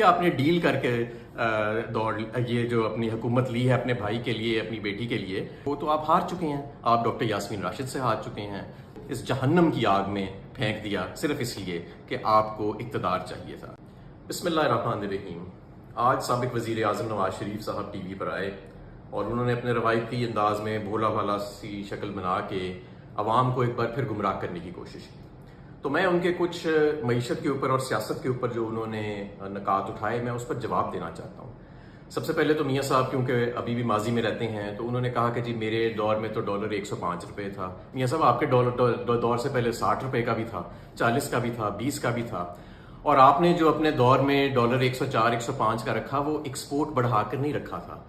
आपने डील करके दौड़ ये जो अपनी हुकूमत ली है अपने भाई के लिए, अपनी बेटी के लिए, वो तो आप हार चुके हैं। आप डॉक्टर यास्मीन राशिद से हार चुके हैं। इस जहन्नम की आग में फेंक दिया सिर्फ इसलिए कि आपको इक़्तिदार चाहिए था। बिस्मिल्लाहिर्रहमानिर्रहीम। आज साबिक वज़ीर आज़म नवाज शरीफ साहब टीवी पर आए और उन्होंने अपने रवायती अंदाज में भोला भाला सी शक्ल बना के अवाम को एक बार फिर गुमराह करने की कोशिश की। तो मैं उनके कुछ मईशत के ऊपर और सियासत के ऊपर जो उन्होंने नकात उठाए, मैं उस पर जवाब देना चाहता हूँ। सबसे पहले तो मियाँ साहब क्योंकि अभी भी माजी में रहते हैं, तो उन्होंने कहा कि जी मेरे दौर में तो डॉलर 105 रुपये था। मियाँ साहब आपके दौर से पहले 60 रुपये का भी था, 40 का भी था, 20 का भी था। और आपने जो अपने दौर में डॉलर 104, 105 का रखा, वो एक्सपोर्ट बढ़ाकर नहीं रखा था।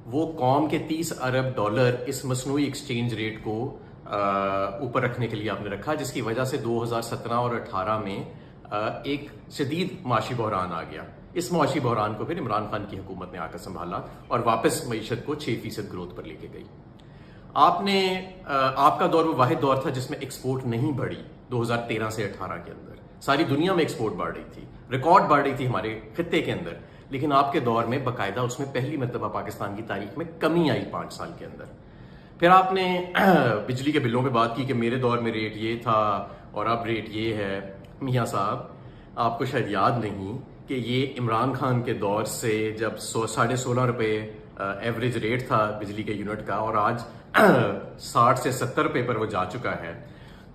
वो कौम के 30 अरब डॉलर इस मसनूई एक्सचेंज रेट को ऊपर रखने के लिए आपने रखा, जिसकी वजह से 2017 और 18 में एक शदीद माशी बहरान आ गया। इस माशी बहरान को फिर इमरान खान की हुकूमत ने आकर संभाला और वापस मईशत को 6% ग्रोथ पर लेके गई। आपका दौर वो वाहिद दौर था जिसमें एक्सपोर्ट नहीं बढ़ी। 2013 से 18 के अंदर सारी दुनिया में एक्सपोर्ट बढ़ रही थी, रिकॉर्ड बढ़ रही थी हमारे खित्ते के अंदर, लेकिन आपके दौर में बाकायदा उसमें पहली मरतबा पाकिस्तान की तारीख में कमी आई 5 साल के अंदर। फिर आपने बिजली के बिलों पे बात की कि मेरे दौर में रेट ये था और अब रेट ये है। मियाँ साहब, आपको शायद याद नहीं कि ये इमरान खान के दौर से जब 16.5 रुपये एवरेज रेट था बिजली के यूनिट का, और आज 60 से 70 रुपये पर वो जा चुका है।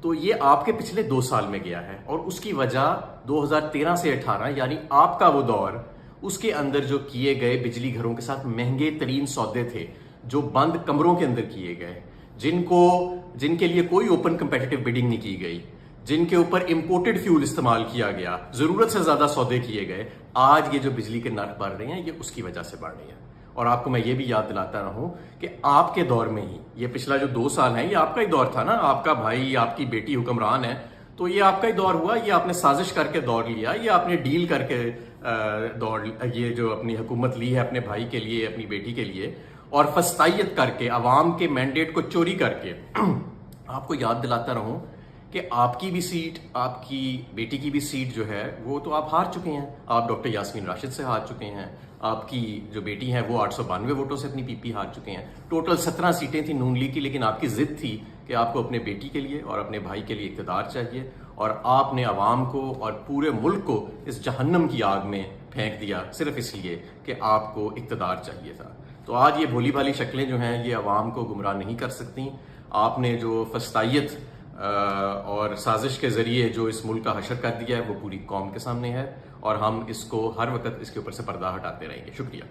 तो ये आपके पिछले 2 साल में गया है, और उसकी वजह 2013 से 18 यानी आपका वो दौर, उसके अंदर जो किए गए बिजली घरों के साथ महंगे तरीन सौदे थे, जो बंद कमरों के अंदर किए गए, जिनके लिए कोई ओपन कंपेटिटिव बिडिंग नहीं की गई, जिनके ऊपर इंपोर्टेड फ्यूल इस्तेमाल किया गया, जरूरत से ज्यादा सौदे किए गए। आज ये जो बिजली के नर्क बढ़ रहे हैं, ये उसकी वजह से बढ़ रहे हैं। और आपको मैं ये भी याद दिलाता रहूं कि आपके दौर में ही, ये पिछला जो 2 साल है, ये आपका ही दौर था ना। आपका भाई, आपकी बेटी हुक्मरान है, तो ये आपका ही दौर हुआ। ये आपने साजिश करके दौर लिया, ये आपने डील करके ये जो अपनी हुकूमत ली है अपने भाई के लिए, अपनी बेटी के लिए, और फस्तायत करके अवाम के मैंडेट को चोरी करके। आपको याद दिलाता रहूं कि आपकी भी सीट, आपकी बेटी की भी सीट जो है, वो तो आप हार चुके हैं। आप डॉक्टर यास्मीन राशिद से हार चुके हैं। आपकी जो बेटी है वो 892 वोटों से अपनी पीपी हार चुके हैं। टोटल 17 सीटें थी नून लीग की, लेकिन आपकी जिद थी कि आपको अपने बेटी के लिए और अपने भाई के लिए इक़्तिदार चाहिए, और आपने अवाम को और पूरे मुल्क को इस जहन्नम की आग में फेंक दिया सिर्फ इसलिए कि आपको इक़्तिदार चाहिए था। तो आज ये भोली भाली शक्लें जो हैं, ये अवाम को गुमराह नहीं कर सकती। आपने जो फस्तायत और साजिश के जरिए जो इस मुल्क का हशर कर दिया है, वो पूरी कौम के सामने है, और हम इसको हर वक्त इसके ऊपर से पर्दा हटाते रहेंगे। शुक्रिया।